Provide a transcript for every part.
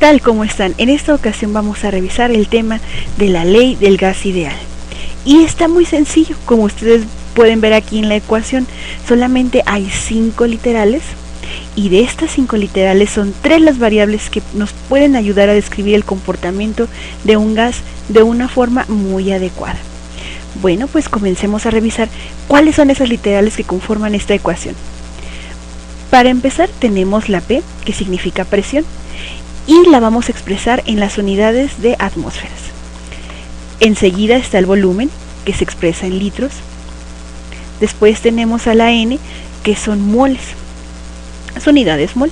tal? ¿Cómo están? En esta ocasión vamos a revisar el tema de la ley del gas ideal. Y está muy sencillo, como ustedes pueden ver aquí en la ecuación, solamente hay 5 literales. Y de estas 5 literales son 3 las variables que nos pueden ayudar a describir el comportamiento de un gas de una forma muy adecuada. Bueno, pues comencemos a revisar cuáles son esas literales que conforman esta ecuación. Para empezar tenemos la P, que significa presión, y la vamos a expresar en las unidades de atmósferas. Enseguida está el volumen, que se expresa en litros. Después tenemos a la N, que son moles, las unidades mol.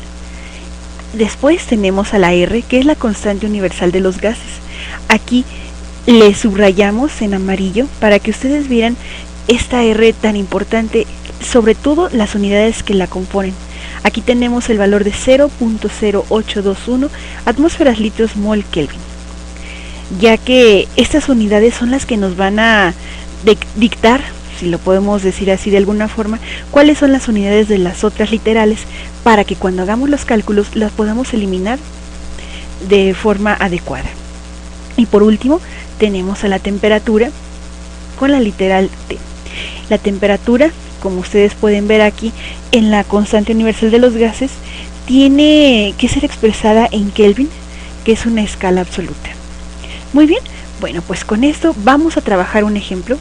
Después tenemos a la R, que es la constante universal de los gases. Aquí le subrayamos en amarillo para que ustedes vieran esta R tan importante, sobre todo las unidades que la componen. Aquí tenemos el valor de 0.0821 atmósferas litros mol Kelvin, ya que estas unidades son las que nos van a dictar, si lo podemos decir así de alguna forma, cuáles son las unidades de las otras literales, para que cuando hagamos los cálculos las podamos eliminar de forma adecuada. Y por último tenemos a la temperatura con la literal T. La temperatura, como ustedes pueden ver aquí en la constante universal de los gases, tiene que ser expresada en Kelvin, que es una escala absoluta. Muy bien, bueno, pues con esto vamos a trabajar un ejemplo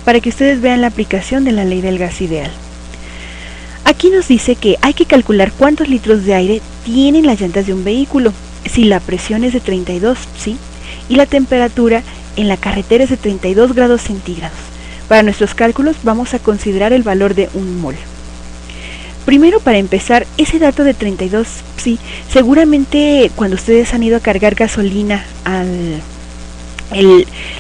para que ustedes vean la aplicación de la ley del gas ideal. Aquí nos dice que hay que calcular cuántos litros de aire tienen las llantas de un vehículo, si la presión es de 32, ¿sí? Y la temperatura en la carretera es de 32 grados centígrados. Para nuestros cálculos vamos a considerar el valor de un mol. Primero, para empezar, ese dato de 32, sí, seguramente cuando ustedes han ido a cargar gasolina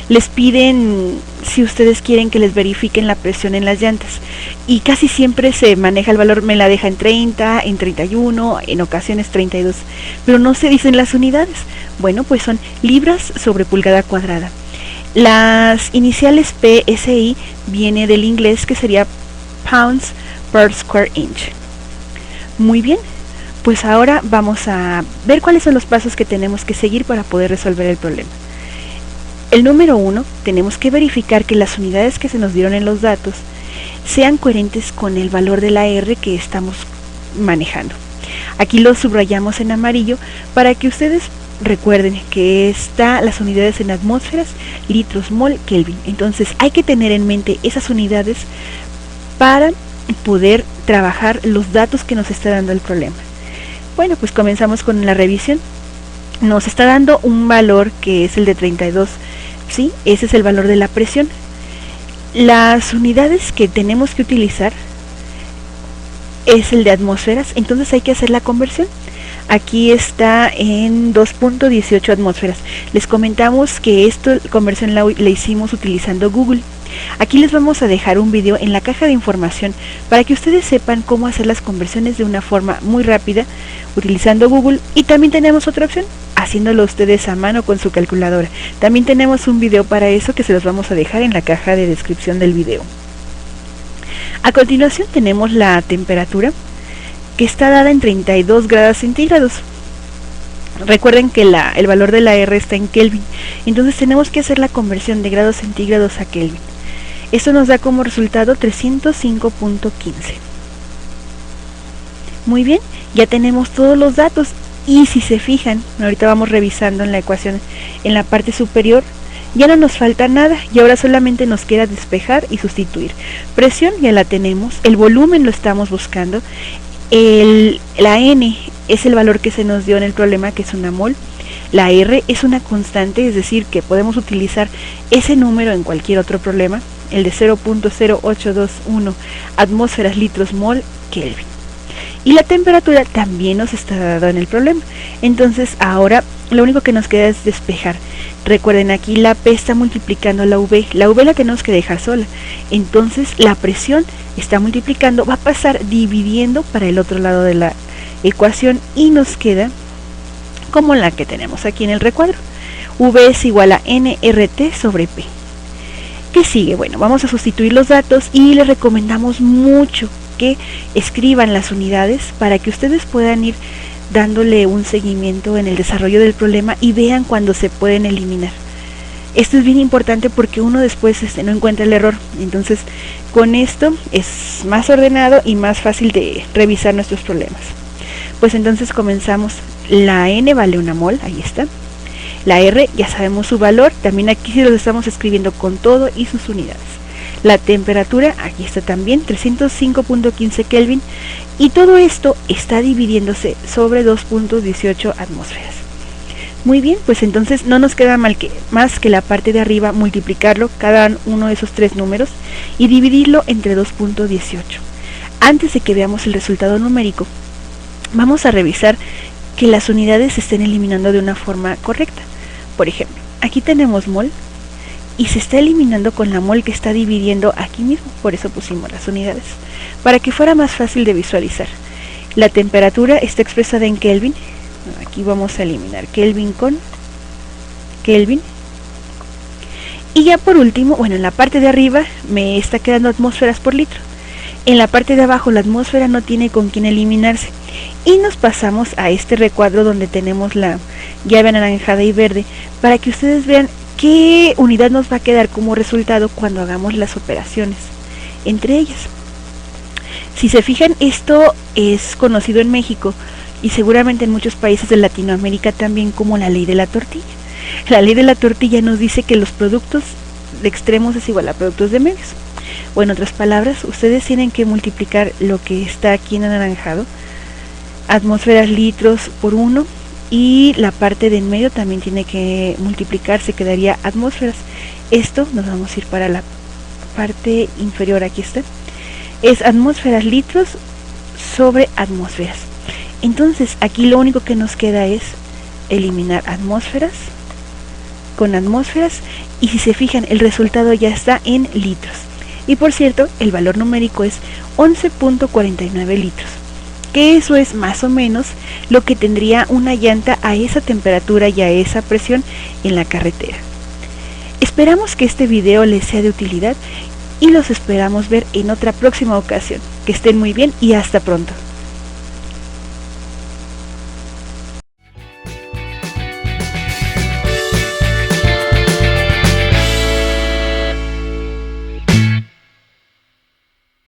les piden si ustedes quieren que les verifiquen la presión en las llantas, y casi siempre se maneja el valor, me la deja en 30, en 31, en ocasiones 32, pero no se dicen las unidades. Bueno, pues son libras sobre pulgada cuadrada. Las iniciales PSI viene del inglés, que sería pounds per square inch. Muy bien, pues ahora vamos a ver cuáles son los pasos que tenemos que seguir para poder resolver el problema. El número 1, tenemos que verificar que las unidades que se nos dieron en los datos sean coherentes con el valor de la R que estamos manejando. Aquí lo subrayamos en amarillo para que ustedes recuerden que está las unidades en atmósferas, litros mol Kelvin. Entonces hay que tener en mente esas unidades para poder trabajar los datos que nos está dando el problema. Bueno, pues comenzamos con la revisión. Nos está dando un valor que es el de 32, ¿sí? Ese es el valor de la presión. Las unidades que tenemos que utilizar es el de atmósferas, entonces hay que hacer la conversión. Aquí está en 2.18 atmósferas. Les comentamos que esta conversión la hicimos utilizando Google. Aquí les vamos a dejar un video en la caja de información para que ustedes sepan cómo hacer las conversiones de una forma muy rápida utilizando Google. Y también tenemos otra opción, haciéndolo ustedes a mano con su calculadora. También tenemos un video para eso que se los vamos a dejar en la caja de descripción del video. A continuación tenemos la temperatura, que está dada en 32 grados centígrados. Recuerden que el valor de la R está en Kelvin, entonces tenemos que hacer la conversión de grados centígrados a Kelvin. Esto nos da como resultado 305.15. Muy bien, ya tenemos todos los datos, y si se fijan, ahorita vamos revisando en la ecuación en la parte superior, ya no nos falta nada y ahora solamente nos queda despejar y sustituir. Presión ya la tenemos, el volumen lo estamos buscando, la N es el valor que se nos dio en el problema, que es una mol. La R es una constante, es decir, que podemos utilizar ese número en cualquier otro problema, el de 0.0821 atmósferas litros mol Kelvin. Y la temperatura también nos está dada en el problema. Entonces ahora lo único que nos queda es despejar. Recuerden, aquí la P está multiplicando la V. La V la tenemos que dejar sola. Entonces la presión está multiplicando, va a pasar dividiendo para el otro lado de la ecuación y nos queda como la que tenemos aquí en el recuadro. V es igual a nRT sobre P. ¿Qué sigue? Bueno, vamos a sustituir los datos y les recomendamos mucho que escriban las unidades para que ustedes puedan ir dándole un seguimiento en el desarrollo del problema y vean cuando se pueden eliminar. Esto es bien importante porque uno después no encuentra el error. Entonces, con esto es más ordenado y más fácil de revisar nuestros problemas. Pues entonces comenzamos. La N vale 1 mol, ahí está. La R ya sabemos su valor, también aquí sí lo estamos escribiendo con todo y sus unidades. La temperatura, aquí está también, 305.15 Kelvin. Y todo esto está dividiéndose sobre 2.18 atmósferas. Muy bien, pues entonces no nos queda más que la parte de arriba multiplicarlo, cada uno de esos tres números, y dividirlo entre 2.18. Antes de que veamos el resultado numérico, vamos a revisar que las unidades se estén eliminando de una forma correcta. Por ejemplo, aquí tenemos mol y se está eliminando con la mol que está dividiendo aquí mismo, por eso pusimos las unidades, para que fuera más fácil de visualizar. La temperatura está expresada en Kelvin. Aquí vamos a eliminar Kelvin con Kelvin. Y ya por último, bueno, en la parte de arriba me está quedando atmósferas por litro. En la parte de abajo la atmósfera no tiene con quién eliminarse. Y nos pasamos a este recuadro donde tenemos la llave anaranjada y verde para que ustedes vean qué unidad nos va a quedar como resultado cuando hagamos las operaciones entre ellas. Si se fijan, esto es conocido en México y seguramente en muchos países de Latinoamérica también como la ley de la tortilla. La ley de la tortilla nos dice que los productos de extremos es igual a productos de medios. O en otras palabras, ustedes tienen que multiplicar lo que está aquí en anaranjado, atmósferas litros por 1, y la parte de en medio también tiene que multiplicarse, quedaría atmósferas. Esto nos vamos a ir para la parte inferior, aquí está, es atmósferas litros sobre atmósferas. Entonces aquí lo único que nos queda es eliminar atmósferas con atmósferas, y si se fijan el resultado ya está en litros. Y por cierto, el valor numérico es 11.49 litros, que eso es más o menos lo que tendría una llanta a esa temperatura y a esa presión en la carretera. Esperamos que este video les sea de utilidad y los esperamos ver en otra próxima ocasión. Que estén muy bien y hasta pronto.